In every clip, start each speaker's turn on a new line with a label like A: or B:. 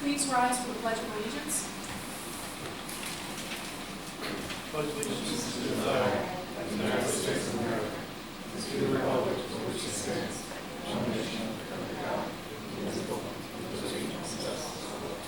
A: Please rise for the Pledge of Allegiance.
B: Pledge allegiance to the flag of the United States of America, and to the republic for which it stands, one nation under God, indivisible, with liberty and justice for all.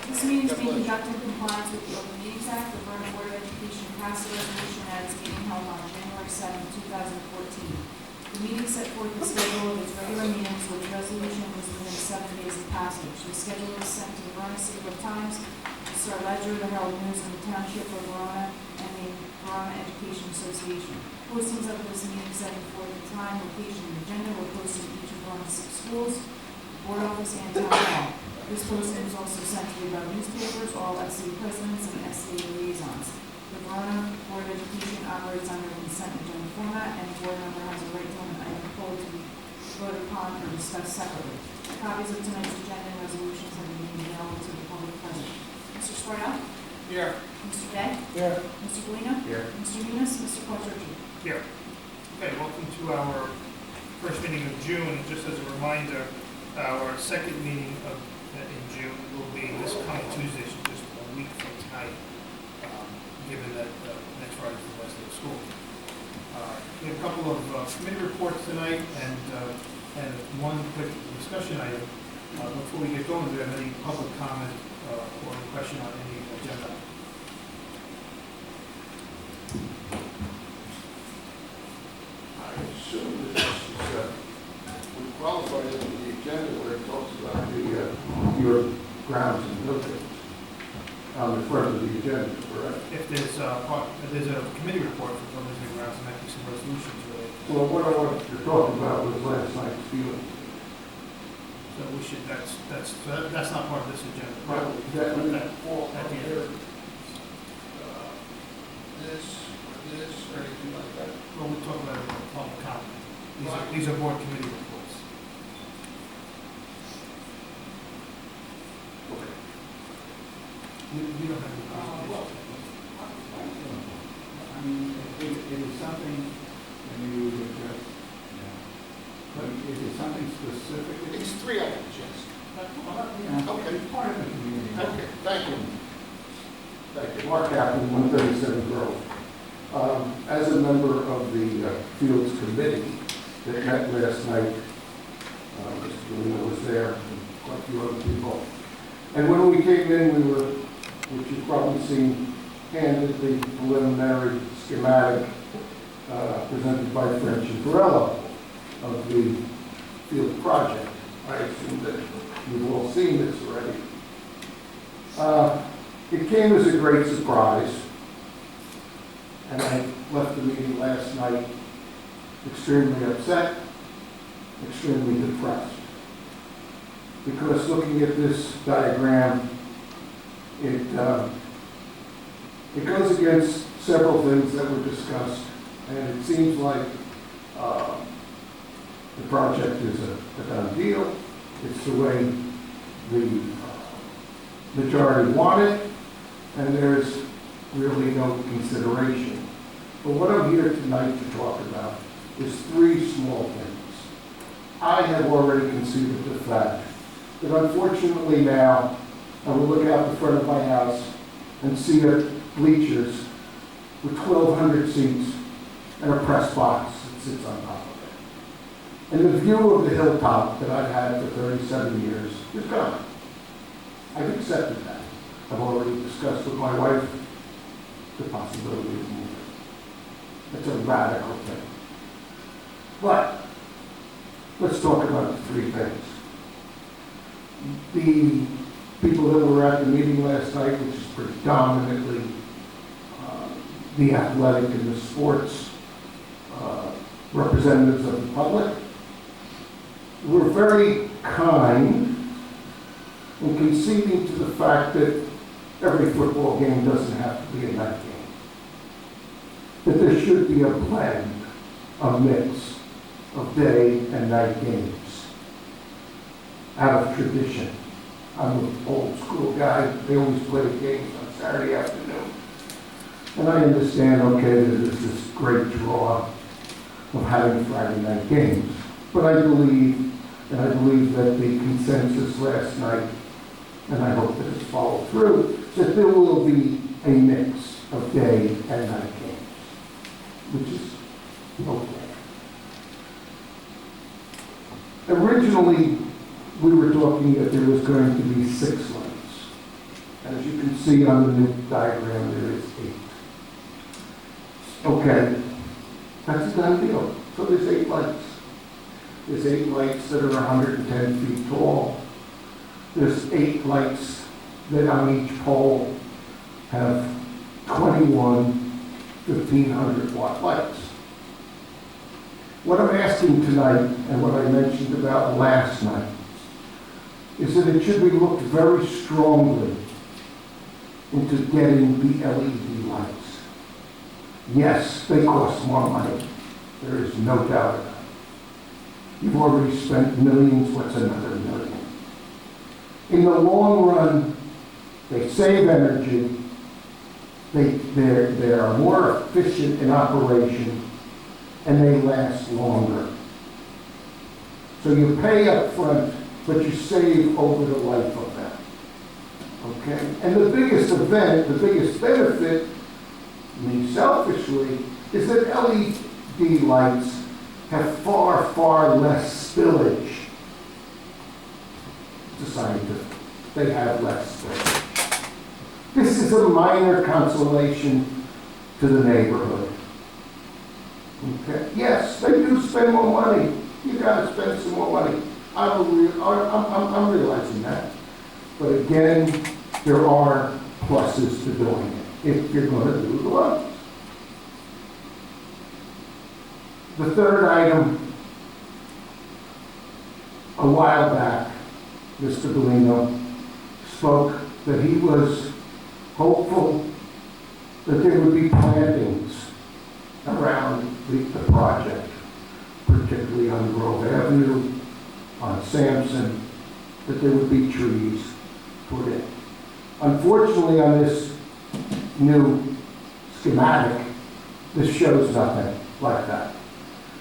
A: This meeting is being conducted in compliance with the Open Meetings Act. The Verona Board of Education passed a resolution at its meeting held on January 7, 2014. The meeting set forth the schedule of its regular meetings, which resolution was within 7 days of passage. The schedule was sent to the Verona City Times, the Star Ledger, the Herald News, and the Township of Verona, and the Verona Education Association. Postings of this meeting setting forth the time, location, and agenda were posted in each of Verona's 6 schools, board office, and town hall. This posting was also sent to the above newspapers, all SC presidents, and SC liaisons. The Verona Board of Education operates under a consent agenda format, and the board member has a right to have an item pulled to be voted upon or discussed separately. Copies of tonight's agenda and resolutions have been made available to the public present. Mr. Sparrow?
B: Here.
A: Mr. Day?
B: Here.
A: Mr. Galino?
B: Here.
A: Mr. Munis? Mr. Quattrochi?
C: Here. Okay, welcome to our first meeting of June. Just as a reminder, our second meeting in June will be this coming Tuesday, so just a week from tonight, given that next Friday is the last day of school. We have a couple of committee reports tonight and one quick discussion item. Before we get going, do you have any public comment or any question on any agenda?
D: I assume that this is, we qualify under the agenda where it talks about your grounds and buildings on the front of the agenda, correct?
C: If there's a committee report for buildings and grounds, there might be some resolutions related.
D: Well, what I wanted to talk about was last night's field.
C: So we should, that's not part of this agenda.
D: Well, that would
C: fall
D: at the end. This, or anything like that.
C: Well, we talk about it in public comment. These are board committee reports.
D: Okay.
C: We don't have any
E: Well,
C: presentations.
E: I mean, it is something, and you would address, but is it something specific?
D: It's 3 items, yes. Okay.
E: It's part of the community.
D: Okay, thank you. Thank you. Mark Kaplan, 137 Grove. As a member of the Fields Committee that met last night, Mr. Galino was there, and quite a few other people. And when we came in, we were, which you've probably seen, handed the preliminary schematic presented by French and Varela of the field project. I assume that you've all seen this already. It came as a great surprise, and I left the meeting last night extremely upset, extremely depressed. Because looking at this diagram, it goes against several things that were discussed, and it seems like the project is a done deal. It's the way the majority want it, and there's really no consideration. But what I'm here tonight to talk about is 3 small things. I have already conceded the fact that unfortunately now, I will look out the front of my house and see bleachers with 1,200 seats and a press box that sits on top of it. And the view of the hilltop that I've had for 37 years is gone. I've accepted that. I've already discussed with my wife the possibility of moving. It's a radical thing. But let's talk about the 3 things. The people that were at the meeting last night, which is predominantly the athletic and the sports representatives of the public, were very kind in conceding to the fact that every football game doesn't have to be a night game. That there should be a blend, a mix of day and night games out of tradition. I'm an old school guy. They always play games on Saturday afternoon. And I understand, okay, that there's this great draw of having Friday night games. But I believe that the consensus last night, and I hope that it's followed through, that there will be a mix of day and night games, which is okay. Originally, we were talking that there was going to be 6 lights. As you can see on the new diagram, there is 8. Okay, that's a done deal. So there's 8 lights. There's 8 lights that are 110 feet tall. There's 8 lights that on each pole have 21 1,500 watt lights. What I'm asking tonight, and what I mentioned about last night, is that it should be looked very strongly into getting the LED lights. Yes, they cost more money. There is no doubt about it. You've already spent millions, what's another million? In the long run, they save energy, they are more efficient in operation, and they last longer. So you pay up front, but you save over the life of them. Okay? And the biggest event, the biggest benefit, me selfishly, is that LED lights have far, far less spillage. It's scientific. They have less spillage. This is a minor consolation to the neighborhood. Okay? Yes, they do spend more money. You got to spend some more money. I'm realizing that. But again, there are pluses to doing it if you're going to do the lights. The third item, a while back, Mr. Bellino spoke that he was hopeful that there would be plantings around the project, particularly on Grove Avenue, on Sampson, that there would be trees put in. Unfortunately, on this new schematic, this shows nothing like that.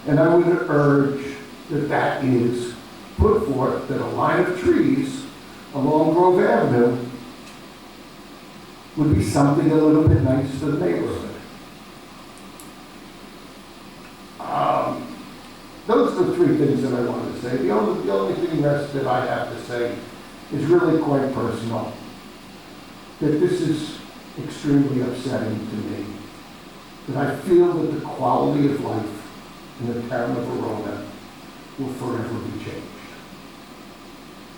D: And I would urge that that is put forth, that a line of trees along Grove Avenue would be something a little bit nice to the neighborhood. Those are the 3 things that I wanted to say. The only thing rest that I have to say is really quite personal. That this is extremely upsetting to me. That I feel that the quality of life in the town of Verona will forever be changed.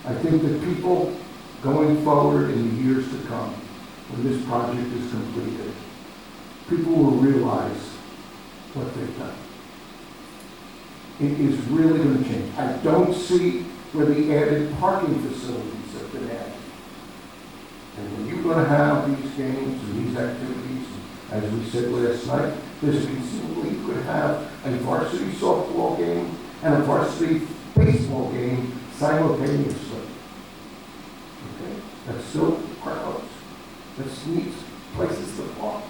D: I think that people going forward in the years to come, when this project is completed, people will realize what they've done. It is really going to change. I don't see where the added parking facilities have been added. And when you're going to have these games and these activities, as we said last night, there's conceivably you could have a varsity softball game and a varsity baseball game simultaneously. Okay? That's still crowds. That needs places to park.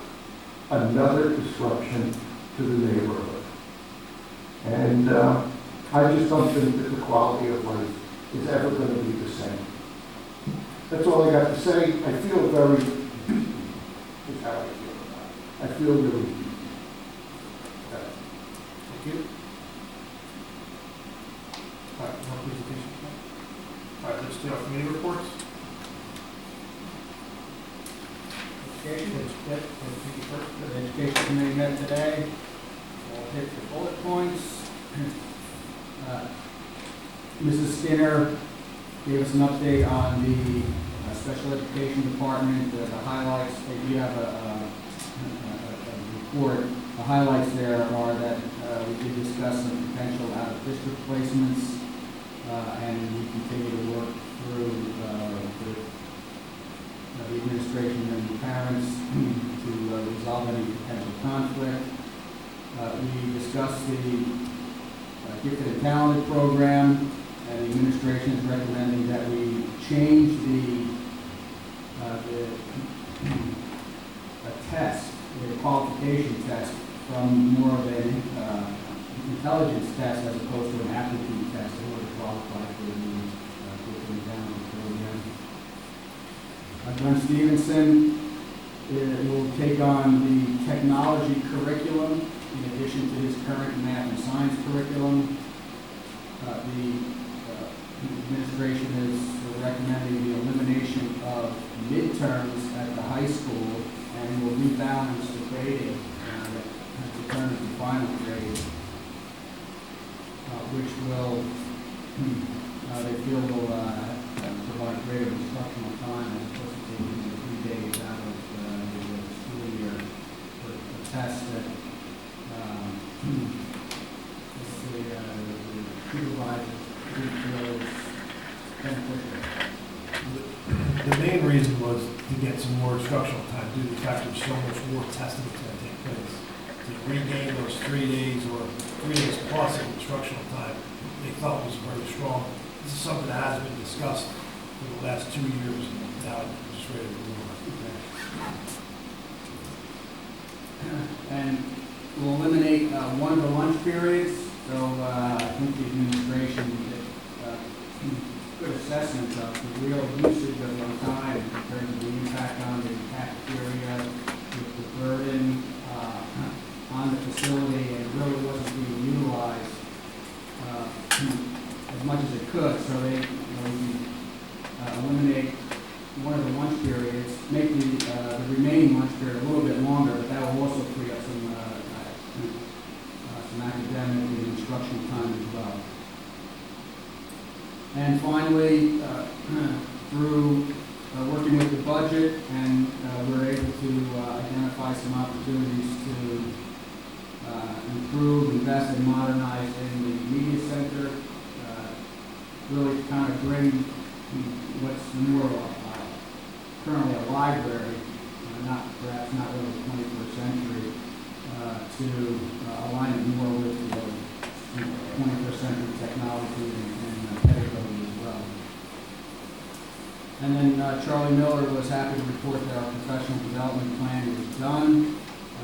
D: Another disruption to the neighborhood. And I just don't think that the quality of life is ever going to be the same. That's all I got to say. I feel very beaten, is how I feel about it. I feel really beaten. Okay.
C: Thank you. All right, more presentation. All right, let's do our committee reports.
E: Education, the Education Committee met today. We'll hit the bullet points. Mrs. Skinner gave us an update on the Special Education Department, the highlights. You have a report. The highlights there are that we did discuss some potential out-of-district placements, and we continue to work through with the administration and the parents to resolve any potential conflict. We discussed the Gifted and Talented program, and the administration is recommending that we change the test, the qualification test, from more of an intelligence test as opposed to an aptitude test in order to qualify for the down before the end. Glenn Stevenson will take on the technology curriculum in addition to his current math and science curriculum. The administration is recommending the elimination of midterms at the high school and will rebalance the grading to determine the final grade, which will, they feel will provide greater instructional time as opposed to taking 3 days out of the school year for a test that the supervisors feel is beneficial.
B: The main reason was to get some more instructional time due to the fact there's so much more testing that's going to take place. To regain those 3 days or 3 days plus of instructional time, they felt was very strong. This is something that has been discussed for the last 2 years, and now it's just ready to move on.
E: And we'll eliminate one of the lunch periods. So I think the administration did good assessment of the real usage of our time in terms of the impact on the cafeteria, the burden on the facility, and it really wasn't being utilized as much as it could. So they eliminate one of the lunch periods, make the remaining lunch period a little bit longer, but that will also free up some academic and instructional time as well. And finally, through working with the budget, and we're able to identify some opportunities to improve, invest, and modernize in the media center, really to kind of bring what's more currently a library, perhaps not really the 21st century, to align it more with 21st century technology and pedagogy as well. And then Charlie Miller was happy to report that our professional development plan was done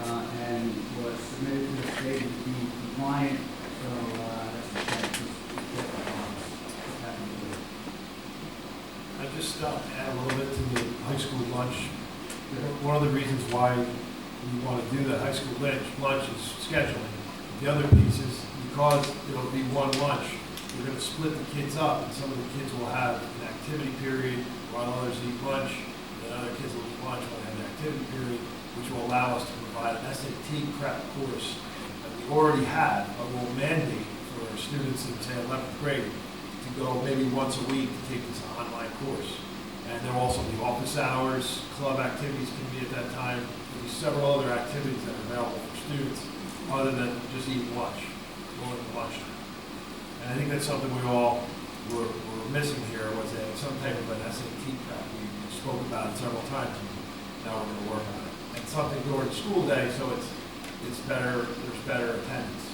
E: and was submitted to the state as being compliant. So that's a check.
B: I just add a little bit to the high school lunch. One of the reasons why we want to do the high school lunch is scheduling. The other piece is because it'll be one lunch, we're going to split the kids up, and some of the kids will have an activity period while others eat lunch, and other kids will eat lunch while they have an activity period, which will allow us to provide an SAT prep course that we already have, but we'll mandate for our students in, say, 11th grade to go maybe once a week to take this online course. And there will also be office hours, club activities can be at that time. There'll be several other activities that are available for students other than just eating lunch, going to lunchtime. And I think that's something we all were missing here was some type of an SAT prep. We spoke about it several times, and now we're going to work on it. And something during the school day so it's better, there's better attendance.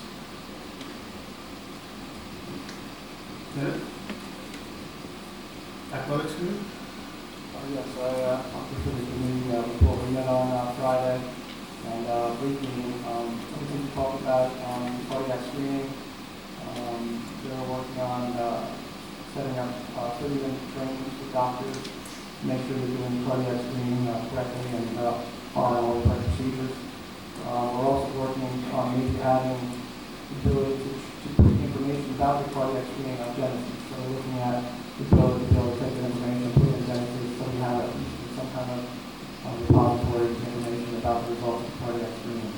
C: Athletics committee?
F: Yes, I participated in the meeting before we met on Friday, and briefly, everything we talked about cardiac screening. They're working on setting up 30-minute trainings for doctors to make sure they're doing cardiac screening correctly and following all the right procedures. We're also working on maybe adding the ability to put information about the cardiac screening on Genesis. So we're looking at the ability to be able to take that information and put it in Genesis so we have some kind of repository information about the results of cardiac screening.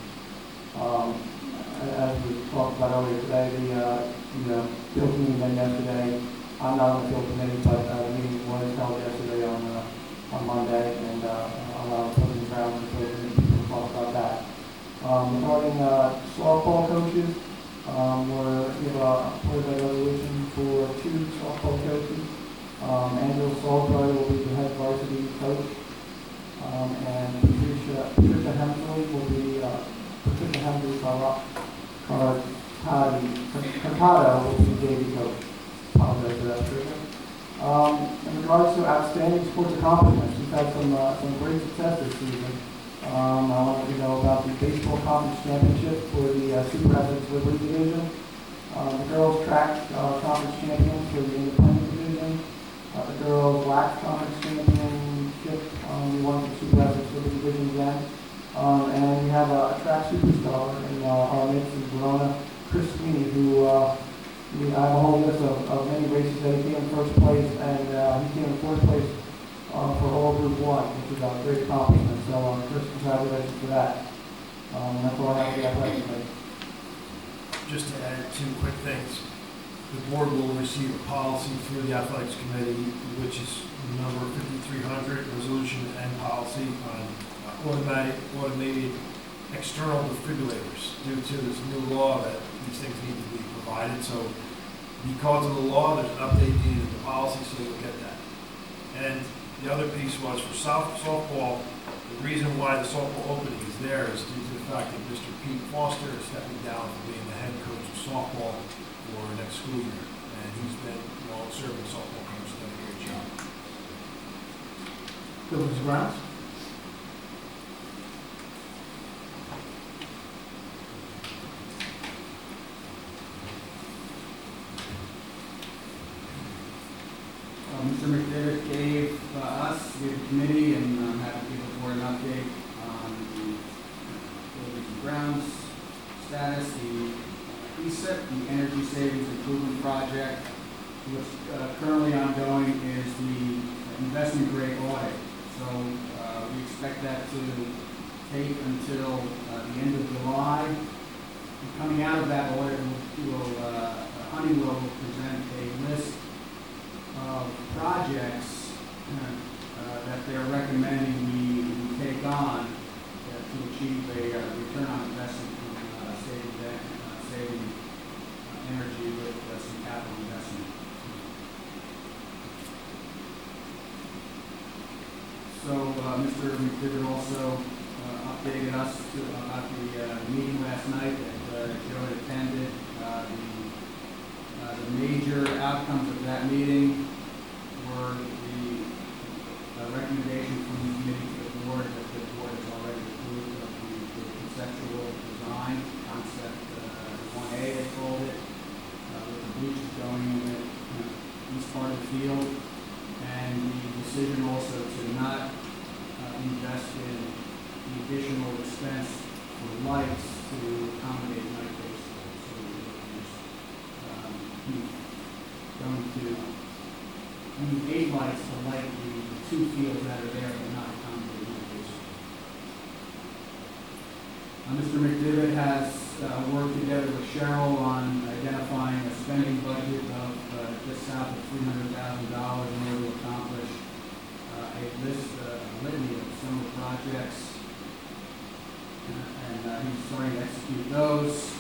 F: As we talked about earlier today, the field meeting then yesterday, I'm not on the field committee, but the meeting was held yesterday on Monday, and I'll put in the ground for the field committee to talk about that. Regarding softball coaches, we have a resolution for 2 softball coaches. Angela Salisbury will be the head varsity coach, and Patricia Hemsley will be Patricia Hemsley Carcado will be JV coach. Apologize for that, Patricia. In regards to outstanding sports accomplishments, we've had some great success this season. I want you to know about the baseball conference championship for the Super Essex Liberty Division. The girls track conference champions for the independent division. The girls wax conference championship, we won the two lessons for the division then. And we have a track superstar in our midst in Verona, Christine, who I have a whole list of many races that he came in first place, and he came in fourth place for all Group 1, which is a great accomplishment. So, Chris, congratulations for that. That's all I have for the athletic committee.
B: Just to add two quick things. The board will receive a policy through the athletics committee, which is number 5300, resolution and policy on automated external defibrillators due to this new law that these things need to be provided. So because of the law, there's an update needed in the policy, so you'll get that. And the other piece was for softball, the reason why the softball opening is there is due to the fact that Mr. Pete Foster is stepping down from being the head coach of softball for next school year. And he's been, serving softball coach, done a great job.
C: Buildings and grounds?
E: Mr. McDevitt gave gave the committee, and I'm happy to give the board an update on the buildings and grounds status, the ESIP, the Energy Savings Improvement Project. What's currently ongoing is the investment grade audit. So we expect that to take until the end of July. And coming out of that audit, Honeywell will present a list of projects that they're recommending we take on to achieve a return on investment from saving energy with some capital investment. So Mr. McDivitt also updated us about the meeting last night that Joe had attended. The major outcomes of that meeting were the recommendation from the committee to the board that the board has already approved of the conceptual design, concept 1A they called it, with the bleachers going in the east part of the field, and the decision also to not invest in the additional expense for lights to accommodate night baseball. So going to need 8 lights to light the 2 fields that are there but not accommodate night baseball. Mr. McDivitt has worked together with Cheryl on identifying a spending budget of just south of $300,000 in order to accomplish a litany of summer projects, and he's starting to execute those.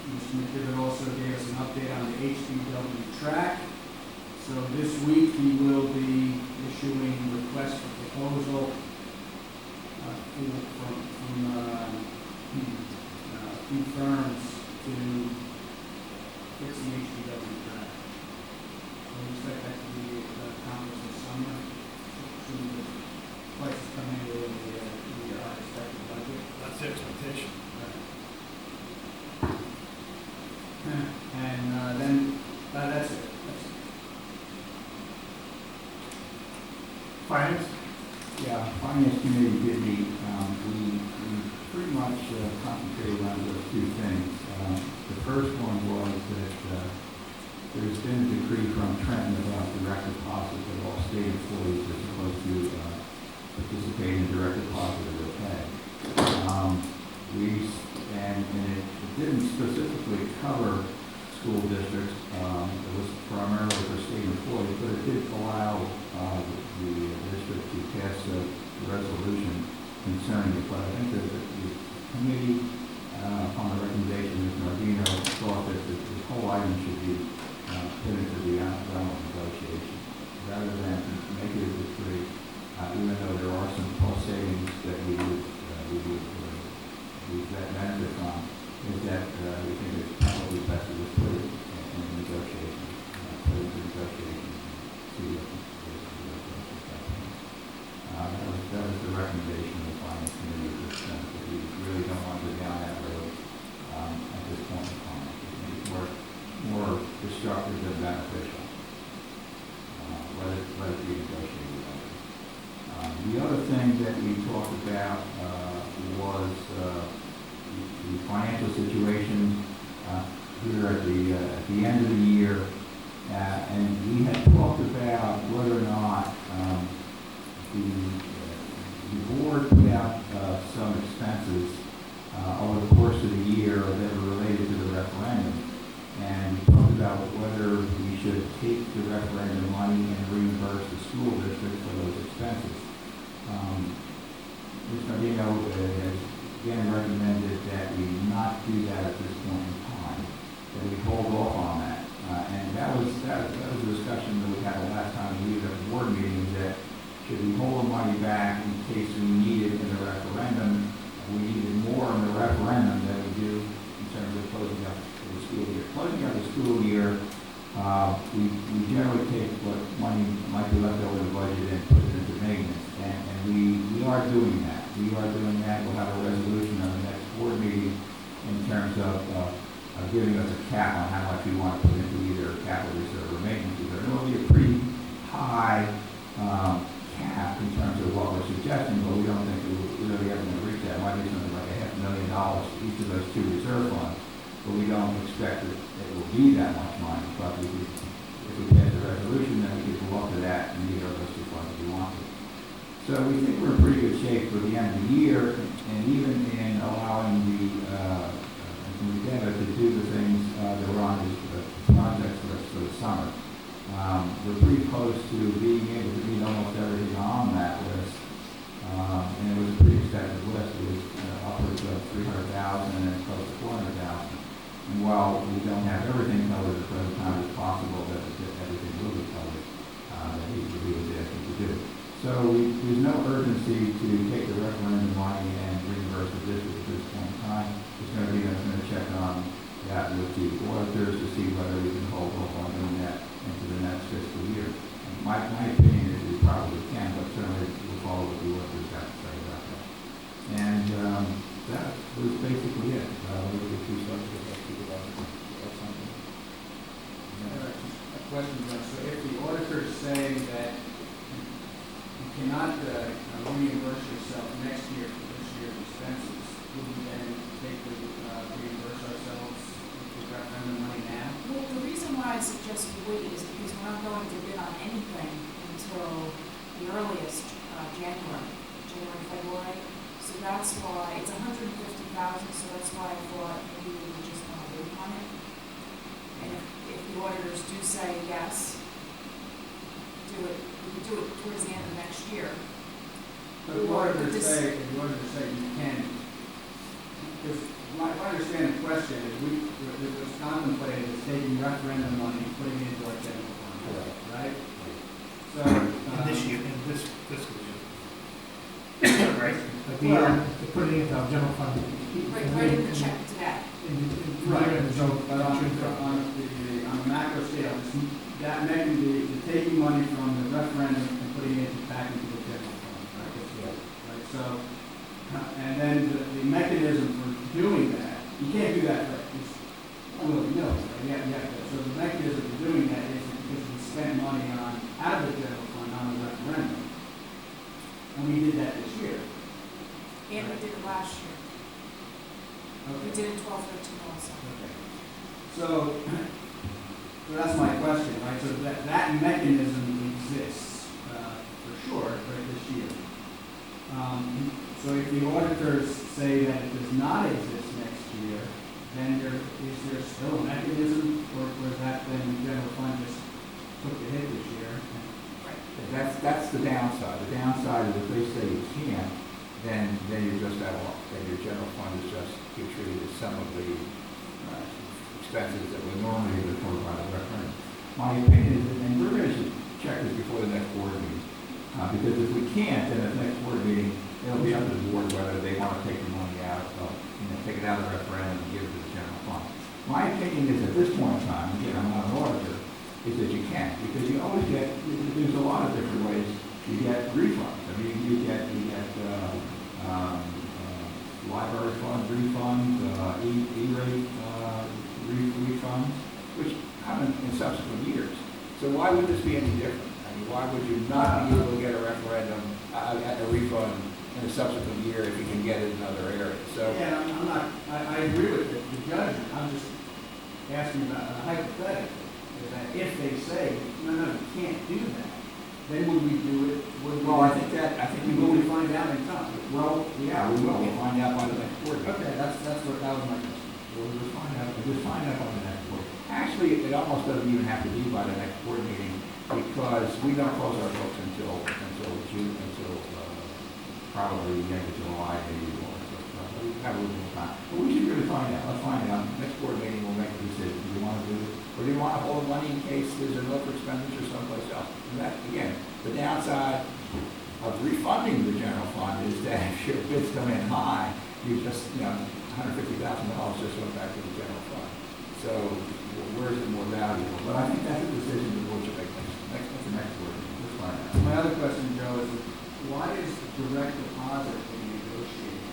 E: Mr. McDivitt also gave us an update on the HBW track. So this week he will be issuing requests for proposal from a few firms to fix the HBW track. So we expect that to be accomplished this summer. Soon the prices come in with the expected budget.
B: That's the expectation.
E: And then that's it.
C: Finance?
G: Yeah, Finance Committee did meet. We pretty much concentrated on those 2 things. The first one was that there's been a decree from Trenton about direct deposits of all state employees as opposed to participate in direct deposit of their pay. And it didn't specifically cover school districts. It was primarily for state employees, but it did allow the district to pass a resolution concerning it. But I think that the committee, upon the recommendation of Ms. Nardino, thought that this whole item should be put into the realm of negotiation rather than make it a decree. Even though there are some cost savings that we would benefit from, is that we think it's probably best to just put it in negotiation, see what that was the recommendation of the Finance Committee at this point, that we really don't want to go down that road at this constructive than beneficial. Let it be negotiated. The other thing that we talked about was the financial situation here at the end of the year, and we had talked about whether or not the board put out some expenses over the course of the year that were related to the referendum. And we talked about whether we should take the referendum money and reimburse the school district for those expenses. Mr. Nardino has again recommended that we not do that at this point in time, that we hold off on that. And that was a discussion that we had the last time we had a board meeting, that should we hold the money back in case we need it in the referendum. We needed more in the referendum than we do in terms of closing out the school year. Closing out the school year, we generally take what money might be left over the budget and put it into maintenance. And we are doing that. We are doing that. We'll have a resolution on the next board meeting in terms of giving us a cap on how much we want to put into either capital reserve or maintenance reserve. It will be a pretty high cap in terms of what we're suggesting, but we don't think we're really ever going to reach that. It might be something like $500,000 for each of those two reserve funds, but we don't expect that it will be that much money. But if we pass the resolution, then we can go up to that and meet those two funds if we want to. So we think we're in pretty good shape for the end of the year, and even in allowing the together to do the things that were on this project for the summer. We're pretty close to being able to meet almost everything on that list, and it was a pretty extensive list. It was upwards of $300,000 and close to $400,000. And while we don't have everything covered at the present time, it's possible that everything will be covered that he was asking to do. So there's no urgency to take the referendum money and reimburse the district at this point in time. It's going to be going to check on that with the auditors to see whether we can hold off on doing that into the next fiscal year. And my opinion is we probably can, but certainly we'll follow what the auditors have to say about that. And that was basically it. If we start to speak about something.
E: A question, John. So if the auditors say that you cannot reimburse yourself next year for this year's expenses, will we then reimburse ourselves with the referendum money now?
A: Well, the reason why I suggest we wait is because we're not going to bid on anything until the earliest, January, February. So that's why, it's $150,000, so that's why I thought maybe we would just want to wait on it. And if the auditors do say yes, we could do it towards the end of next year.
E: But the auditors say you can. If I understand the question, it was contemplated as taking referendum money and putting it into our general fund, right? So
C: In this fiscal year. Right?
B: Like we are to put it into our general fund.
A: Right, writing the check to that.
E: Right, so, but on the macro scale, that meant the taking money from the referendum and putting it back into the general fund, right? Right, so, and then the mechanism for doing that, you can't do that for willy-nilly, right? So the mechanism for doing that is because we spent money out of the general fund on the referendum. And we did that this year.
A: And we did it last year.
E: Okay.
A: We did it 12-13 also.
E: Okay. So that's my question, right? So that mechanism exists for sure for this year. So if the auditors say that it does not exist next year, then is there still a mechanism, or is that then the general fund just took the hit this year?
G: That's the downside. The downside is if they say you can't, then you're just out of luck. Then your general fund is just contributed to some of the expenses that would normally be covered by the referendum. My opinion is, and we're going to check this before the next board meeting, because if we can't, then at the next board meeting, it'll be up to the board whether they want to take the money out of, take it out of the referendum and give it to the general fund. My opinion is at this point in time, again, I'm not an auditor, is that you can't, because you always get, there's a lot of different ways you get refunds. I mean, you get library fund refunds, E-rate refunds. which come in subsequent years. So why would this be any different? I mean, why would you not be able to get a referendum, a refund in a subsequent year if you can get it in other areas? So,
E: Yeah, I'm not, I agree with the judgment, I'm just asking about a hypothetical, is that if they say, no, you can't do that, then would we do it?
G: well, I think we
E: Will
G: will.
E: we find out in time?
G: Well, yeah, we will. We'll find out by the next board meeting.
E: Okay, that was my question.
G: We'll just find out on the next board. Actually, it almost doesn't even have to be by the next board meeting because we don't close our books until June, probably the end of July, maybe more. So we have a little more time. But we should really find out. Let's find out. Next board meeting, we'll make a decision. Do you want to do it? Or do you want to hold money in case there's an over expenditure someplace else? And that, again, the downside of refunding the general fund is that if your bids come in high, you just, $150,000 just went back to the general fund. So where is it more valuable? But I think that's a decision the board should make next board meeting. Let's find out.
E: My other question, Joe, is why is direct deposit being negotiated?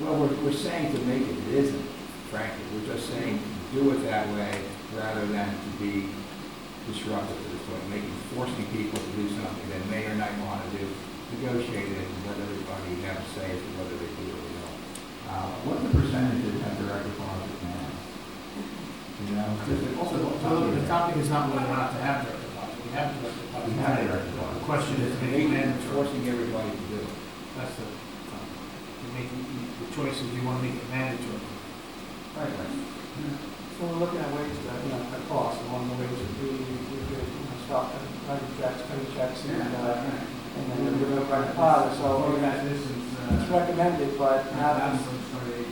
G: Well, we're saying to make it. It isn't, frankly. We're just saying do it that way rather than to be disruptive to this point, forcing people to do something they may or may want to do, negotiate it, and let everybody have a say as to whether they do it or don't. What the percentages have direct deposit now? Because it also
C: The topic is not whether or not to have direct deposit. We have direct deposit.
G: We have direct deposit.
C: The question is making mandatory.
G: forcing everybody to do it.
C: That's the topic. You're making the choice is you want to make it mandatory.
G: Right.
F: So we're looking at ways to, cut costs, and one of the ways would be, we could, stop writing checks, cutting checks, and then we're going to write deposit, so
E: So
F: we're
E: that
F: gonna-
E: this is,
F: it's recommended, but not as,
E: sorry,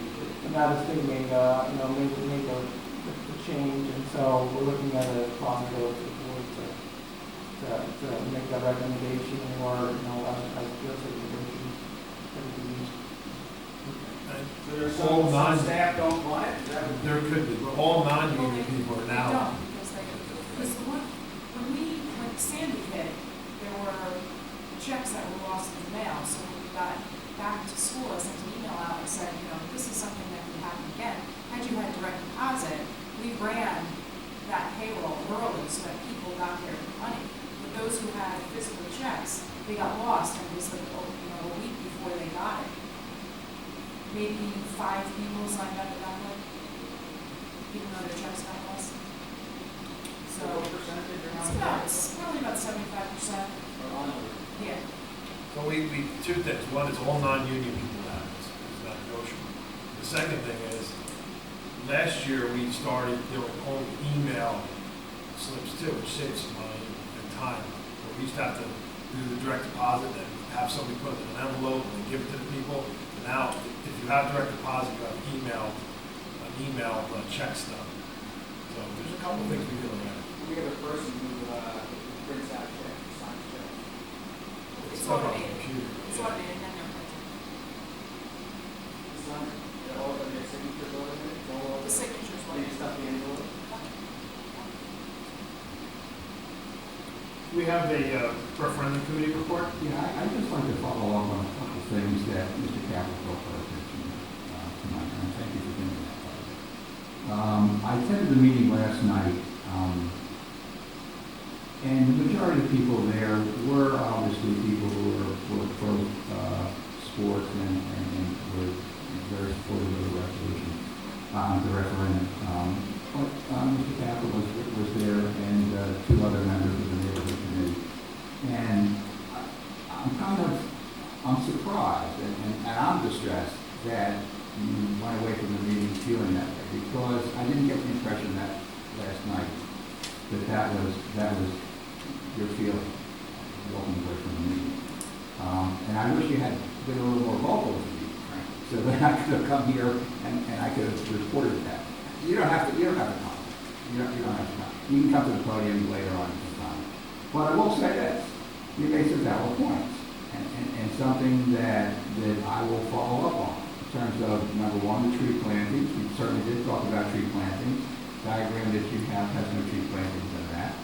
F: not as being made, made the change, and so we're looking at a possibility for the board to make that recommendation, or, as Bill said, negotiate, that we can use.
E: So there's
C: All
E: some
C: non-
E: staff don't want it? Is that what-
C: There could be, but all non-union people are
A: They
C: now.
A: don't, because when Sandy hit, there were checks that were lost in the mail, so when we got back to school, I sent an email out and said, this is something that could happen again. Had you had direct deposit, we ran that payroll early so that people got their money. But those who had physical checks, they got lost, and it was like, a week before they got it. Maybe 5 people signed up at that point, even though their checks got lost. So,
E: What percentage are
A: it's probably about 75%. Yeah.
C: So we, two things. One is all non-union people now, it's not negotiable. The second thing is, last year we started doing only email slips too, which saves some money and time. But we used to have to do the direct deposit and have somebody put it in an envelope and give it to the people. And now, if you have direct deposit, you have an email check stuff. So there's a couple of things we do in there.
E: We have a person who prints out checks, signs checks.
A: It's
C: not on the
A: automated.
C: computer.
A: It's automated, and then they're printed.
E: All of their signatures over there, it's all over.
A: The signatures
E: They just stuff the envelope.
C: We have a referendum committee report.
G: Yeah, I'd just like to follow up on a couple of things that Mr. Capel brought to our attention tonight, and thank you for doing that. I attended the meeting last night, and the majority of people there were obviously people who were pro-sports and were very supportive of the resolution, the referendum. Mr. Capel was there, and 2 other members of the neighborhood committee. And I'm surprised and I'm distressed that you went away from the meeting feeling that way, because I didn't get the impression that last night that was your feeling walking away from the meeting. And I wish you had been a little more vocal with me, frankly, so that I could have come here and I could have reported that. You don't have to come. You don't have to come. You can come to the podium later on if you come. But I will say this, you made some valid points, and something that I will follow up on in terms of, number one, the tree plantings. You certainly did talk about tree plantings. Diagram that you have has no tree plantings in that.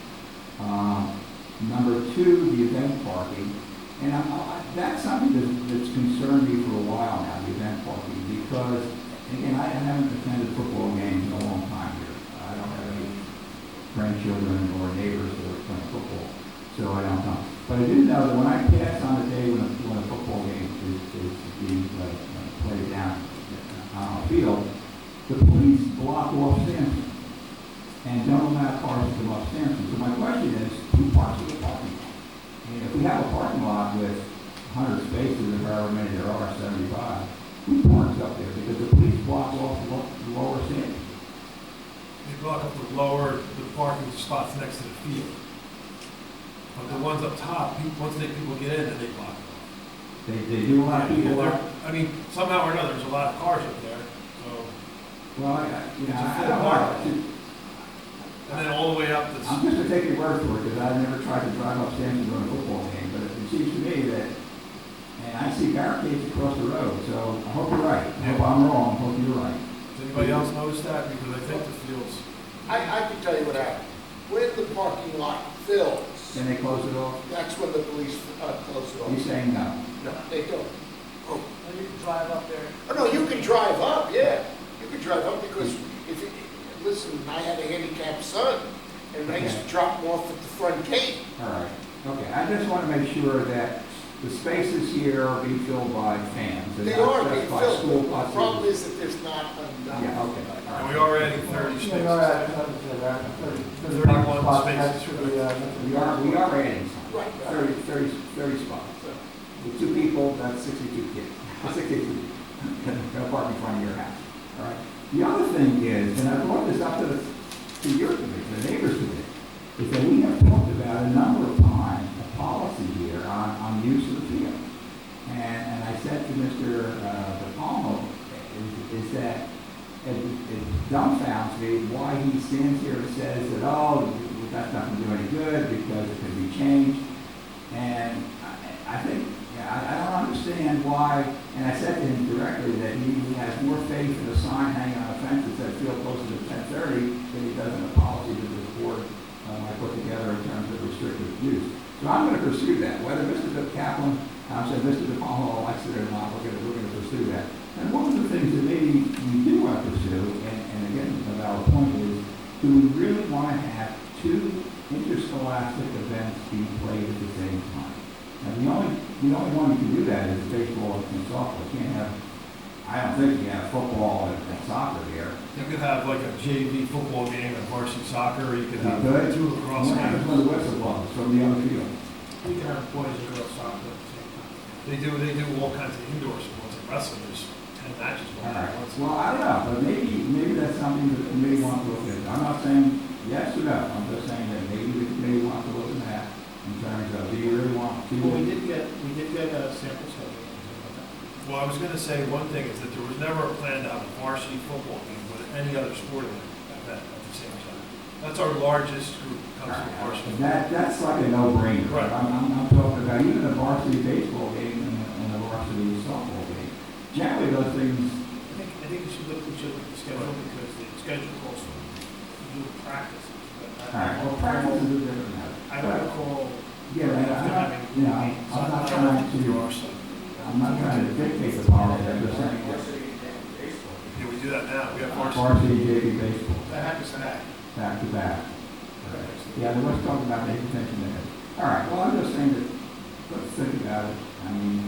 G: Number 2, the event parking. And that's something that's concerned me for a while now, the event parking, because, again, I haven't attended football games in a long time here. I don't have any grandchildren or neighbors that are playing football, so I don't know. But I do know that when I pass on the day when a football game is being played down on a field, the police block off Sampson and don't allow cars to come up Sampson. So my question is, who parks in the parking lot? I mean, if we have a parking lot with 100 spaces, or however many there are, 75, who parks up there? Because the police block off the lower Sampson.
B: They block up the parking spots next to the field. But the ones up top, once people get in, then they block it.
G: They do allow people up.
B: I mean, somehow or another, there's a lot of cars up there, so.
G: Well, I don't know.
B: And then all the way up
G: I'm just going to take your word for it, because I never tried to drive up Sampson during a football game, but it seems to me that, and I see barricades across the road, so I hope you're right. I hope I'm wrong, I hope you're right.
B: Does anybody else notice that? Because I think the fields.
H: I can tell you what happened. When the parking lot fills,
G: Can they close it off?
H: that's when the police close it
G: You're
H: off.
G: saying no?
H: No, they don't. Oh,
F: You can drive up there.
H: no, you can drive up, yeah. You can drive up because if you, listen, I had a handicapped son and I used to drop him off at the front gate.
G: All right, okay. I just want to make sure that the spaces here are being filled by fans. and
H: They
G: not
H: are
G: just
H: being
G: by
H: filled.
G: school
H: The
G: buses.
H: problem is that there's not enough.
G: Yeah, okay. all
B: And
G: right.
B: we are adding 30
F: Yeah,
B: spaces.
F: all right, that's it, right?
B: 31
F: spots,
B: spaces.
F: that's for the, that's for
G: We
F: the-
G: are adding some.
H: Right,
G: 30 spots. With 2 people, that's 62 kids. 62. Gonna park in front of your house. All right. The other thing is, and I brought this up to your committee, the neighbors committee, is that we have talked about a number of times a policy here on use of the field. And I said to Mr. DePalmo, is that it dumbfounds me why he stands here and says that, oh, that's not going to do any good because it can be changed. And I think, I don't understand why, and I said to him directly that he has more faith in a sign hanging on a fence that says field closer to 10:30 than he does in a policy that this board might put together in terms of restricted use. So I'm going to pursue that, whether Mr. Kaplan, said Mr. DePalmo likes it or not, we're going to pursue that. And one of the things that maybe we do want to pursue, and again, a valid point is, do we really want to have 2 interscholastic events being played at the same time? Now, the only one you can do that is baseball and softball. You can't have, I don't think you have football and soccer here.
B: You could have like a JV football game and varsity soccer, or you could have
G: You could.
B: 2 lacrosse
G: What happens
B: games.
G: when the whistle blows from the other field?
C: We can have boys and girls soccer at the same time.
B: They do all kinds of indoor sports, like wrestling, there's 10 matches
G: All
B: going
G: right.
B: on.
G: Well, I don't know, but maybe that's something that the committee wants to look at. I'm not saying yes or no. I'm just saying that maybe the committee wants to look at that in terms of, do you really want to?
C: Well, we did get a sample schedule.
B: Well, I was gonna say, one thing is that there was never a plan to have a varsity football game with any other sporting event at the same time. That's our largest group comes from varsity.
G: That's like a no-brainer.
B: Right.
G: I'm talking about even a varsity baseball game and a varsity softball game. Generally, those things,
C: I think we should look at the schedule because the schedule calls for new practices. But
G: all right, well, practice is a different matter.
C: I don't recall.
G: Yeah, I'm not, I'm not trying to,
B: Our side.
G: I'm not trying to dictate the policy, I'm just saying.
B: Yeah, we do that now, we have varsity.
G: Varsity JV baseball,
C: That happens tonight.
G: back to back. Yeah, there was talking about the extension there. All right, well, I'm just saying that, let's think about it. I mean,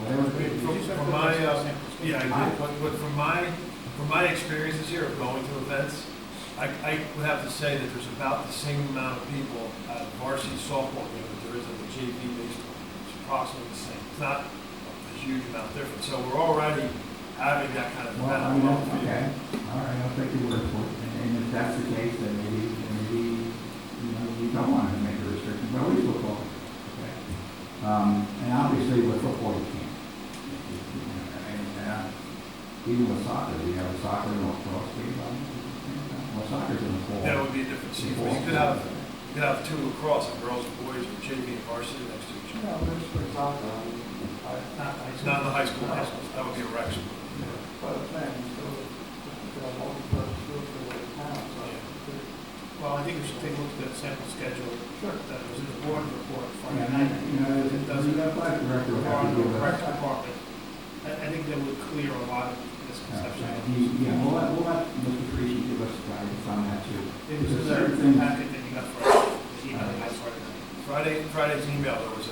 G: whatever.
B: From my, yeah, I did, but from my experiences here of going to events, I would have to say that there's about the same amount of people at a varsity softball game that there is at the JV baseball. It's approximately the same. It's not a huge amount different. So we're already having that kind of
G: Well, I
B: event.
G: mean, okay, all right, I'll take your word for it. And if that's the case, then maybe, you don't want to make a restriction, but at least we'll talk. Okay. And obviously with football, you can't. Even with soccer, we have a soccer and lacrosse game. Well, soccer's in the fall.
B: That would be a different scene. You could have 2 lacrosse, and girls and boys, or JV and varsity next to each other.
F: No, there's for soccer,
B: It's not in the high school, that would be a rec sport.
F: but I'm saying, it's a multi-purpose field for the town, so.
C: Well, I think we should take a look at that sample schedule.
F: Sure.
C: That was in the board report Friday
G: Yeah,
C: night.
G: it doesn't, the athletic director will have to
C: Or
G: do
C: the rec
G: that.
C: department. I think that would clear a lot of misconception.
G: Yeah, we'll let Mr. Friesen give us guidance on that too.
C: It was,
E: things.
C: packet that you got for us, the email you got for us.
B: Friday's email, there was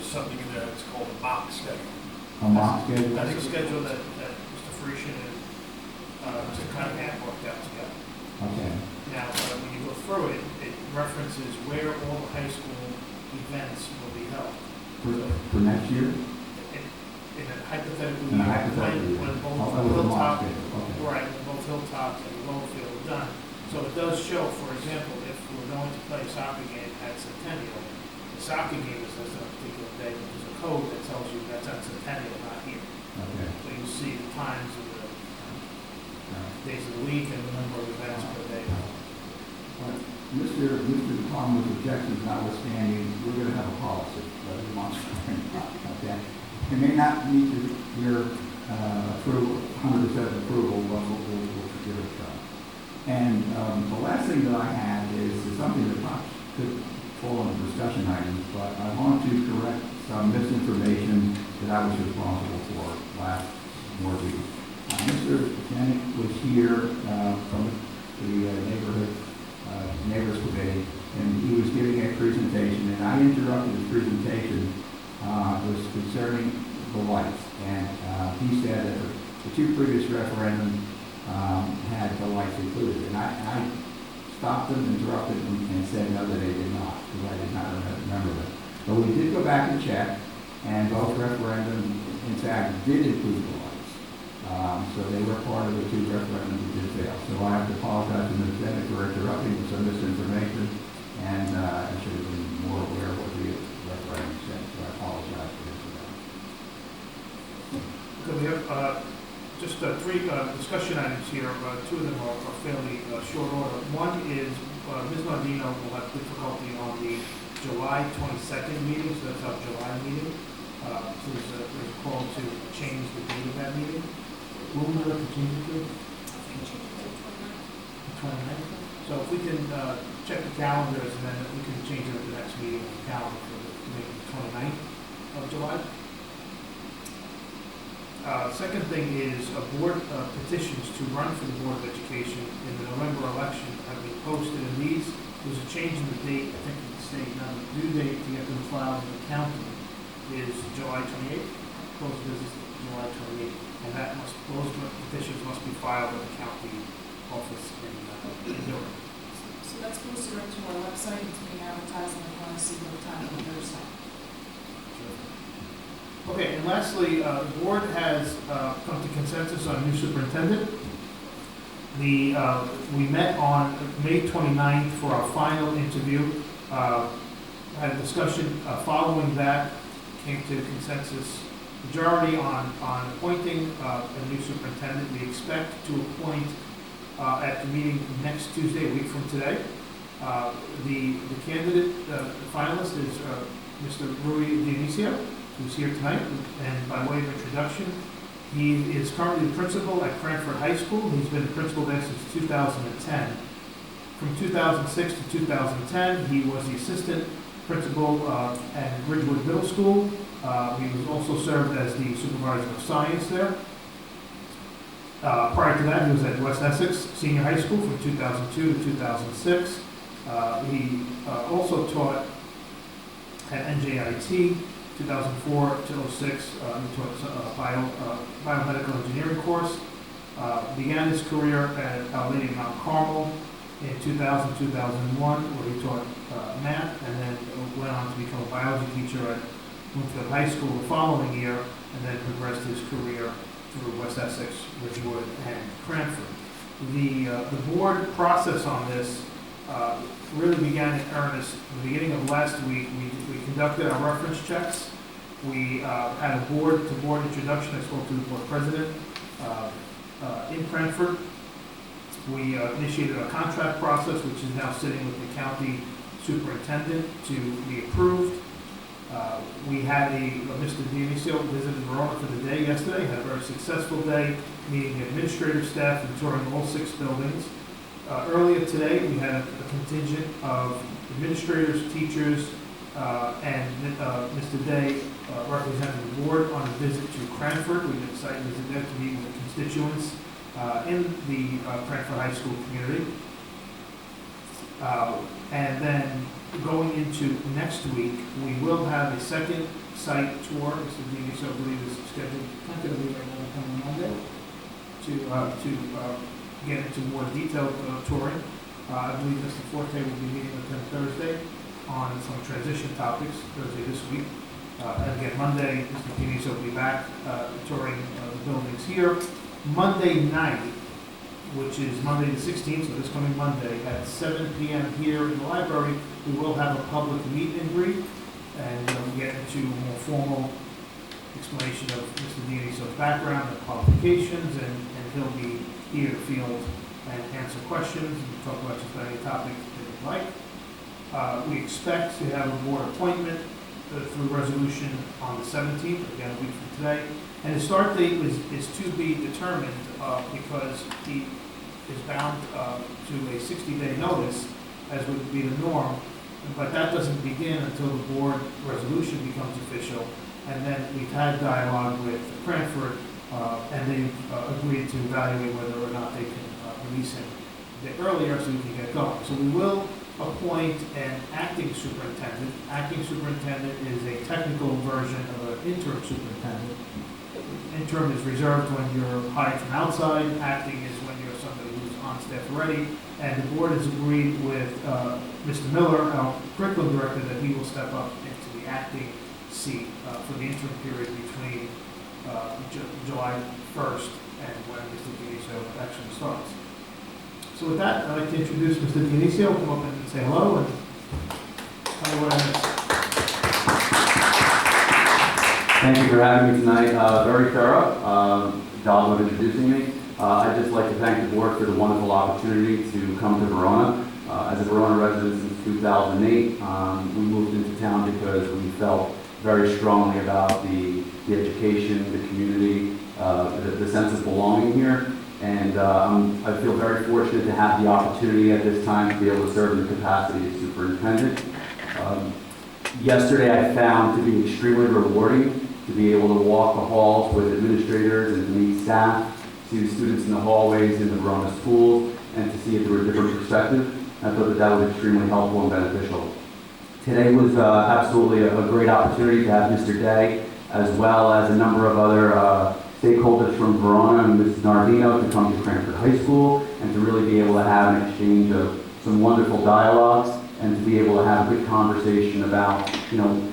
B: something in there that's called a mock schedule.
E: A mock schedule?
C: That's a schedule that Mr. Parisian and Mr. Cunningham worked out together.
E: Okay.
C: Now, when you go through it, it references where all the high school events will be held.
E: For next year?
C: In a hypothetical
E: In a
C: year,
E: hypothetical year.
C: when both
E: Oh, that was a mock
C: Hilltop,
E: schedule, okay.
C: right, when both Hilltops and Lowfield are done. So it does show, for example, if we're going to play a soccer game at Centennial, the soccer game is listed on a particular day, but there's a code that tells you that's at Centennial, not here.
E: Okay.
C: So you see the times of the days of the week and the number of events per day.
G: Mr. DePalma's objections notwithstanding, we're going to have a policy, whether he wants to or not, okay? It may not meet your 100% approval, but we'll give it a try. And the last thing that I have is something that perhaps could fall under discussion items, but I want to correct some misinformation that I was responsible for last week. Mr. Janik was here from the neighbors committee, and he was giving a presentation, and I interrupted his presentation. Was concerning the lights, and he said that the two previous referendums had the lights included, and I stopped them, interrupted them, and said no, that they did not, because I did not remember them. But we did go back and check, and both referendums, in fact, did include the lights. So they were part of the two referendums that did fail. So I have to apologize to Ms. Bennett for interrupting with some misinformation, and I should have been more aware of what the referendum said, so I apologize for that.
C: Okay, we have just three discussion items here. Two of them are fairly short order. One is Ms. Nardino will have difficulty on the July 22nd meeting, so that's our July meeting. So there's a call to change the date of that meeting. When would you like to change it to? The 29th. So if we can check the calendars, and then we can change it at the next meeting on the calendar to make it the 29th of July. Second thing is board petitions to run for the Board of Education in the November election have been posted, and there's a change in the date, I think, in the state. Now, the due date to get them filed in the county is July 28th, close of business July 28th, and those petitions must be filed at the county office in Durham.
A: So that's posted right to our website, it's being advertised, and we want to see what time on Thursday.
C: Okay, and lastly, the board has come to consensus on a new superintendent. We met on May 29th for our final interview. Had a discussion following that, came to consensus majority on appointing a new superintendent. We expect to appoint at the meeting next Tuesday, a week from today. The candidate, the finalist is Mr. Rui Dionisio, who's here tonight, and by way of introduction, he is currently the principal at Cranford High School. He's been the principal there since 2010. From 2006 to 2010, he was the assistant principal at Ridgewood Middle School. He was also served as the supervisor of science there. Prior to that, he was at West Essex Senior High School from 2002 to 2006. He also taught at NJIT 2004 to 06, he taught biomedical engineering course. Began his career at Our Lady of Mount Carmel in 2000-2001, where he taught math, and then went on to become a biology teacher at Bloomfield High School the following year, and then progressed his career through West Essex, Ridgewood, and Cranford. The board process on this really began in earnest at the beginning of last week. We conducted our reference checks. We had a board-to-board introduction. I spoke to the board president in Cranford. We initiated a contract process, which is now sitting with the county superintendent to be approved. We had Mr. Dionisio visited Verona for the day yesterday, had a very successful day, meeting the administrative staff and touring all 6 buildings. Earlier today, we had a contingent of administrators, teachers, and Mr. Day representing the board on a visit to Cranford. We did a site visit there to meet with constituents in the Cranford High School community. And then going into next week, we will have a second site tour. Mr. Denis, I believe, is scheduled tentatively right now coming Monday to get into more detailed touring. I believe Mr. Forte will be meeting with him Thursday on some transition topics, Thursday this week. And again, Monday, Mr. Denis will be back touring the buildings here. Monday night, which is Monday the 16th, so this coming Monday, at 7 p.m. here in the library, we will have a public meet and greet, and we'll get into a more formal explanation of Mr. Denis' background and qualifications, and he'll be here to field and answer questions and talk about just any topic that you'd like. We expect to have a board appointment through resolution on the 17th, again, a week from today. And the start date is to be determined because he is bound to a 60-day notice, as would be the norm. But that doesn't begin until the board resolution becomes official. And then we've had dialogue with Cranford, and they've agreed to evaluate whether or not they can release him a bit earlier so we can get going. So we will appoint an acting superintendent. Acting superintendent is a technical version of an interim superintendent. Interim is reserved when you're hired from outside. Acting is when you're somebody who's on staff already. And the board has agreed with Mr. Miller, our curriculum director, that he will step up into the acting seat for the interim period between July 1st and when Mr. Dionisio actually starts. So with that, I'd like to introduce Mr. Dionisio. Come up and say hello and tell me what I missed.
I: Thank you for having me tonight. Very thorough job of introducing me. I'd just like to thank the board for the wonderful opportunity to come to Verona. As a Verona resident since 2008, we moved into town because we felt very strongly about the education, the community, the sense of belonging here. And I feel very fortunate to have the opportunity at this time to be able to serve in the capacity of superintendent. Yesterday I found to be extremely rewarding to be able to walk the halls with administrators and to meet staff, see the students in the hallways in the Verona schools, and to see it through a different perspective. I thought that that was extremely helpful and beneficial. Today was absolutely a great opportunity to have Mr. Day, as well as a number of other stakeholders from Verona and Mrs. Nardino to come to Cranford High School and to really be able to have an exchange of some wonderful dialogues and to be able to have a good conversation about,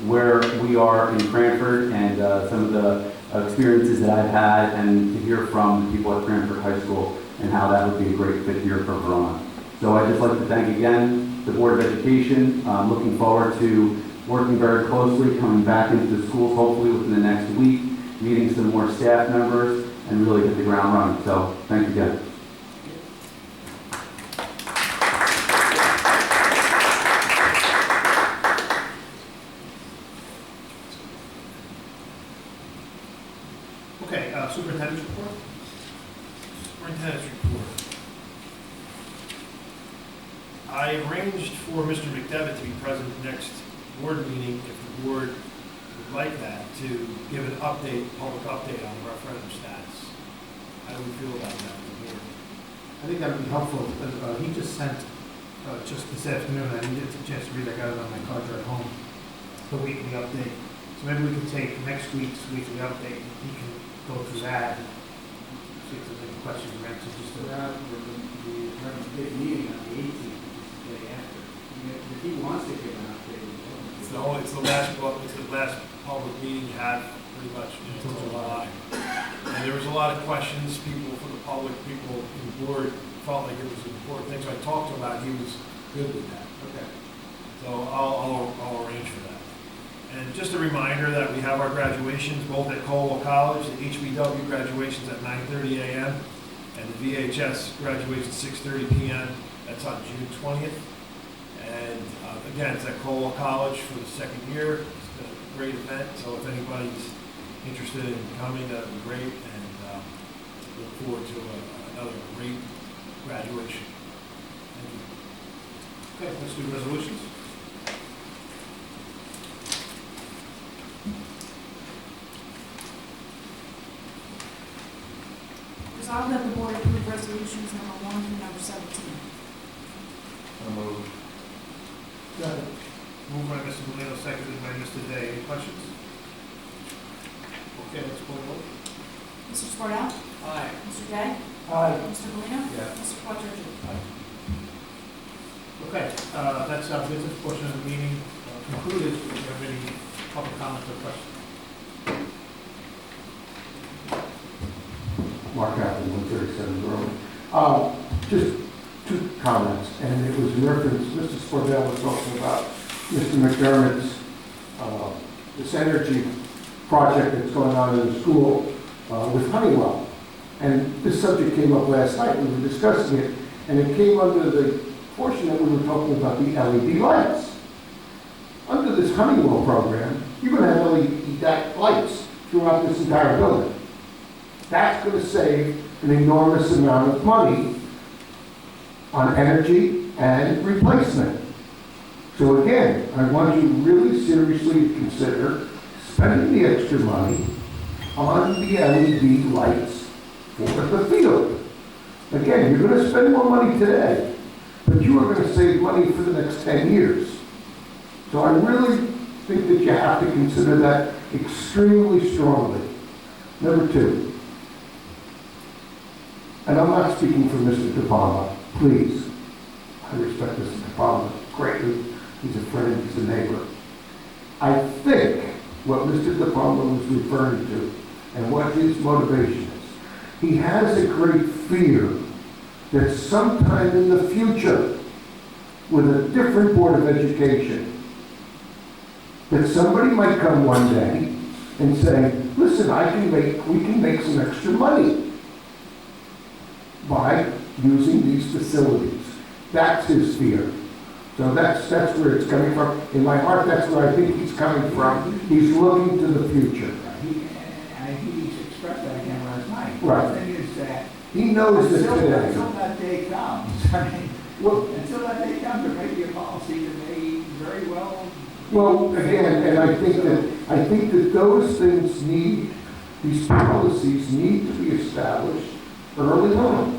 I: where we are in Cranford and some of the experiences that I've had, and to hear from the people at Cranford High School and how that would be a great fit here for Verona. So I'd just like to thank again the Board of Education. I'm looking forward to working very closely, coming back into the schools hopefully within the next week, meeting some more staff members, and really hit the ground running. So thank you again.
C: Okay, superintendent's report.
B: Superintendent's report. I arranged for Mr. McDevitt to be present at the next board meeting, if the board would like that, to give an update, public update on the referendum status. How do we feel about that as a board?
C: I think that would be helpful. He just sent, just this afternoon, I didn't get a chance to read, I got it on my card at home, the weekly update. So maybe we can take next week's weekly update, and he can go through that and see if there's any questions or answers. Just to
E: The big meeting on the 18th, which is the day after. If he wants to give an update,
B: It's the last public meeting you had pretty much until July. And there was a lot of questions, people from the public, people in the board felt like it was important things. So I talked to him about, he was good with that.
C: Okay.
B: So I'll arrange for that. And just a reminder that we have our graduations both at Colwell College. The HBW graduation's at 9:30 a.m. and the VHS graduation 6:30 p.m. That's on June 20th. And again, it's at Colwell College for the second year. It's been a great event, so if anybody's interested in coming, that would be great. And look forward to another great graduation. Thank you.
C: Okay, let's do resolutions.
A: Resolved that the board approve resolutions number 1 through number 17.
G: So moved.
C: Moved by Mr. Galino, seconded by Mr. Day. Any questions? Okay, let's call the vote.
A: Mr. Sportel?
C: Aye.
A: Mr. Day?
F: Aye.
A: Mr. Galino?
G: Yes.
A: Mr. Quattro?
C: Okay, that's our business portion of the meeting concluded. Do you have any public comments or questions?
D: Mark Apple, 137 Verona. Just two comments, and it was in reference, Mr. Spordell was talking about Mr. McDermott's, this energy project that's going on in the school with Honeywell. And this subject came up last night, we were discussing it, and it came under the portion that we were talking about the LED lights. Under this Honeywell program, you're going to have LED lights throughout this entire building. That's going to save an enormous amount of money on energy and replacement. So again, I want you really seriously to consider spending the extra money on the LED lights for the field. Again, you're going to spend more money today, but you are going to save money for the next 10 years. So I really think that you have to consider that extremely strongly. Number two, and I'm not speaking for Mr. De Palma, please. I respect Mr. De Palma greatly. He's a friend, he's a neighbor. I think what Mr. De Palma was referring to and what his motivation is, he has a great fear that sometime in the future, with a different Board of Education, that somebody might come one day and say, listen, we can make some extra money by using these facilities. That's his fear. So that's where it's coming from. In my heart, that's where I think he's coming from. He's looking to the future.
G: He's expressed that again last night.
D: Right.
G: The thing is that
D: He knows that today.
G: until that day comes, I mean,
D: Well,
G: until that day comes, there may be a policy that may very well.
D: Well, again, and I think that those things these policies need to be established early on,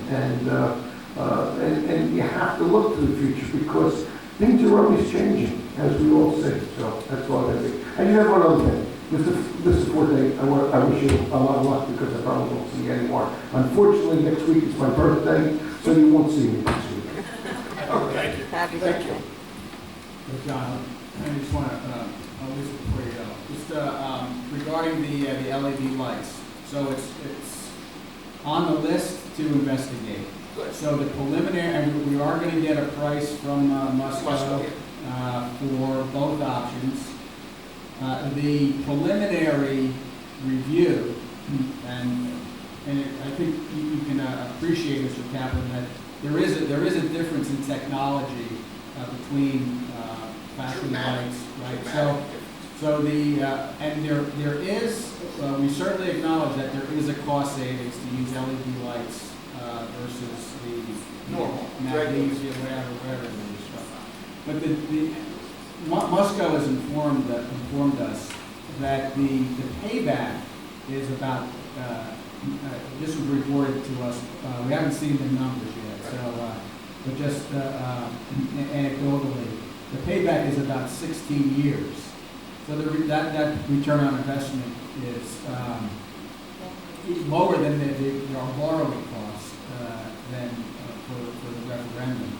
D: and you have to look to the future because things are always changing, as we all say. So that's all I think. And you have one other thing, Mr. Forte, I wish you a lot of luck because I probably won't see you anymore. Unfortunately, next week is my birthday, so you won't see me next week.
C: Thank you.
H: Thank you.
E: John, I just want to, listen before you go. Just regarding the LED lights. So it's on the list to investigate.
H: Good.
E: So the preliminary, and we are going to get a price from Musco
H: Musco,
E: for both options. The preliminary review, and I think you can appreciate, Mr. Kaplan, that there is a difference in technology between flashing lights, right? So and there is, we certainly acknowledge that there is a cost savings to use LED lights versus the
H: Normal,
E: magnesium, whatever it is. But the Musco has informed us that the payback is about, this was reported to us, we haven't seen the numbers yet, so, but just anecdotally, the payback is about 16 years. So that return on investment is lower than our borrowing costs than for the referendum.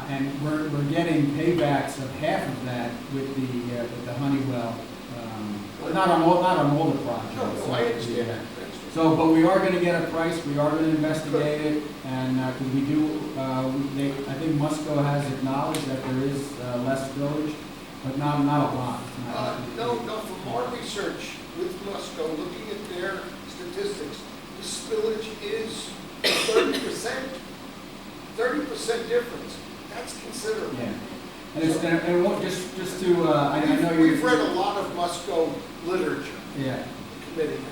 E: And we're getting paybacks of half of that with the Honeywell, not on all the projects.
H: No, I understand that.
E: So, but we are going to get a price, we are going to investigate it, and, because we do, I think Musco has acknowledged that there is less spillage, but not a lot.
H: No, from our research with Musco, looking at their statistics, the spillage is 30%. 30% difference. That's considerable.
E: Yeah. And it won't, just to, I know
H: We've read a lot of Musco literature,
E: Yeah.
H: the committee has.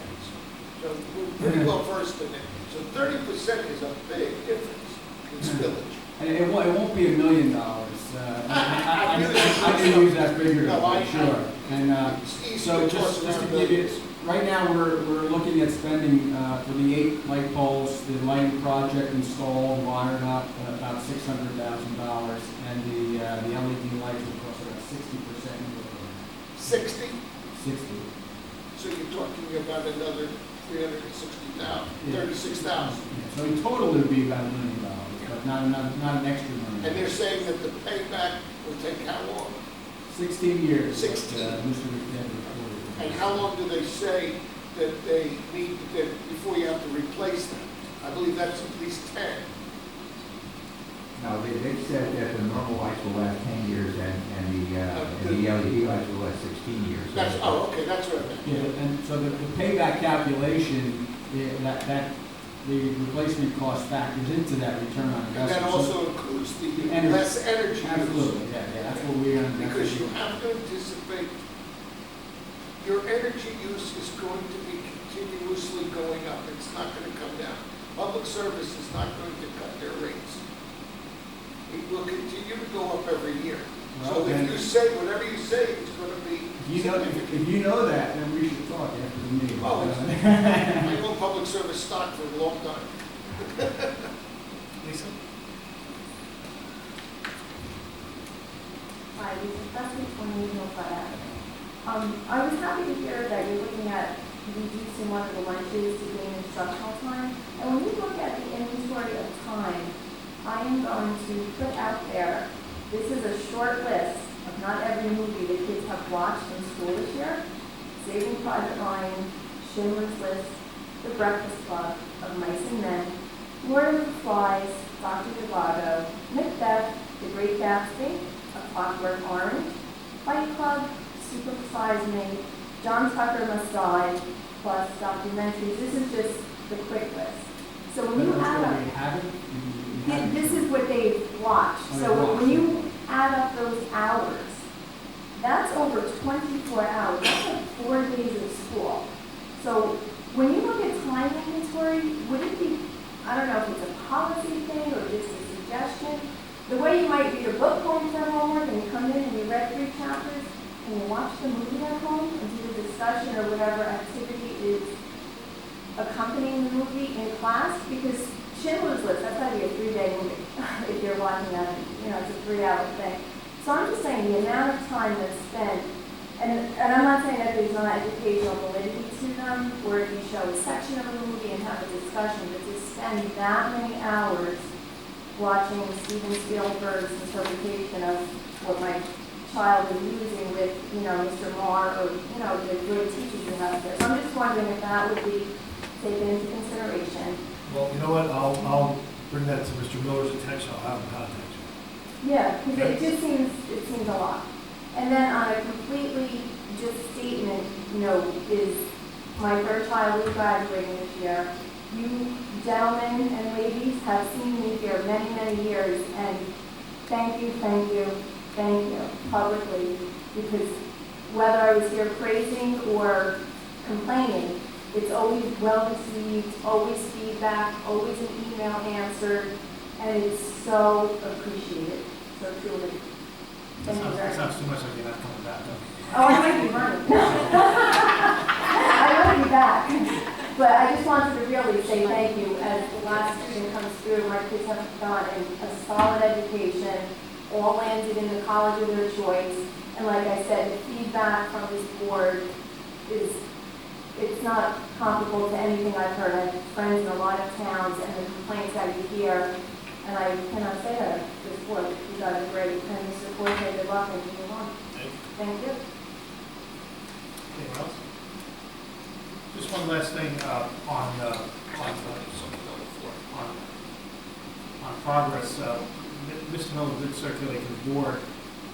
H: So we're pretty well versed in it. So 30% is a big difference in spillage.
E: And it won't be $1 million. I didn't use that figure,
H: No, I-
E: sure. And
H: It's easy
E: so
H: to toss
E: just to
H: around
E: give you,
H: billions.
E: Right now, we're looking at spending, for the 8 light poles, the lighting project installed, wired up, about $600,000, and the LED lights will cost about 60% more.
H: 60?
E: 60.
H: So you're talking about another 360,000,
E: Yeah.
H: 36,000.
E: Yeah, so in total, it would be about $1 million, but not an extra $1
H: And they're
E: million.
H: saying that the payback will take how long?
E: 16 years.
H: 16.
E: Mr. McDevitt reported.
H: And how long do they say that they need, that before you have to replace them? I believe that's at least 10.
G: No, they said that the normal lights will last 10 years and the LED lights will last 16 years.
H: That's, oh, okay, that's what I meant.
E: Yeah, and so the payback calculation, that the replacement cost factors into that return on
H: And
E: investment.
H: that
E: So-
H: also includes the
E: energy.
H: less energy use.
E: Absolutely, yeah, that's what we're gonna.
H: Because you have to anticipate your energy use is going to be continuously going up. It's not going to come down. Public service is not going to cut their rates. It will continue to go up every year. So
E: Well,
H: if
E: then-
H: you say, whatever you say, it's going to be significant.
E: If you know that, then we should talk after the meeting.
H: Oh, I own public service stock for a long time.
C: Lisa?
J: Hi, Lisa, that's the 20 Hillside Avenue. I was happy to hear that you're looking at reducing one of the lunches to gain instructional time. And when you look at the inventory of time, I am going to put out there, this is a short list of not every movie the kids have watched in school this year. Saving Private Ryan, Schindler's List, The Breakfast Club, Of Mice and Men, Lord of the Flies, Dr. Zhivago, Macbeth, The Great Gatsby, A Clockwork Orange, Fight Club, Super Size Me, John Tucker Must Die, plus documentaries. This is just the quick list. So when you add up, this is what they've watched. So when you add up those hours, that's over 24 hours. That's like 4 days of school. So when you look at time inventory, would it be, I don't know if it's a policy thing or just a suggestion, the way you might read a book home for homework and you come in and you read 3 chapters and you watch the movie at home and do the discussion or whatever activity is accompanying the movie in class, because Schindler's List, that's got to be a 3-day movie if you're watching that, it's a 3-hour thing. So I'm just saying the amount of time that's spent, and I'm not saying that there's not educational validity to them, where you show a section of a movie and have a discussion, but to spend that many hours watching Steven Spielberg's interpretation of what my child is using with, Mr. Marr, or, the great teachers you have there. So I'm just wondering if that would be taken into consideration.
C: Well, you know what, I'll bring that to Mr. Miller's attention, I'll have him contact you.
J: Yeah, because it just seems a lot. And then on a completely just statement, is my third child is graduating this year. You gentlemen and ladies have seen me here many, many years, and thank you, publicly, because whether I was here praising or complaining, it's always well received, always feedback, always an email answered, and it's so appreciated. So truly, thank you very
C: That
J: much.
C: sounds too much like you're not coming back, though.
J: Oh, I might be running. I might be back. But I just wanted to really say thank you. As the last student comes through, my kids have gotten a solid education, all landed in the college of their choice. And like I said, the feedback from this board it's not comparable to anything I've heard. I have friends in a lot of towns, and the complaints that you hear, and I cannot say that this board, you guys are great. And Mr. Forte, good luck and move on. Thank you.
C: Anyone else? Just one last thing on progress. Mr. Miller did circulate to the board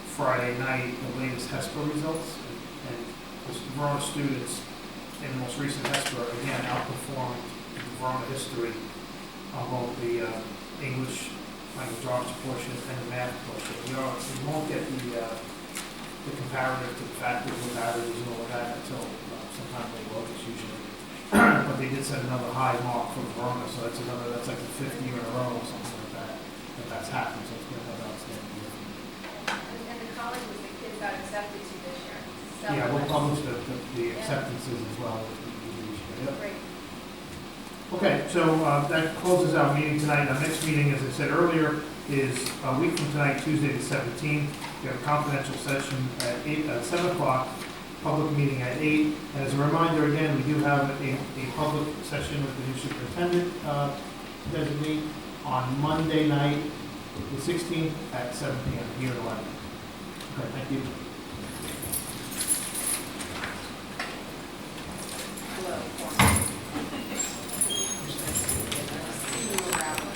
C: Friday night the latest HESPA results, and the Verona students in the most recent HESPA again outperformed the Verona history on both the English language arts portion and the math portion. We won't get the comparative to the factors with averages and all of that until sometime late August usually. But they did set another high mark for Verona, so that's like the 5th year in a row or something like that that's happened. So it's been another outstanding year.
K: And the college was the kids got accepted to this year.
C: Yeah, we'll publish the acceptances as well. Okay, so that closes our meeting tonight. Our next meeting, as I said earlier, is a week from tonight, Tuesday the 17th. We have a confidential session at 7 o'clock, public meeting at 8. And as a reminder, again, we do have a public session with the new superintendent designee on Monday night, the 16th at 7 p.m. here at 11. Okay, thank you.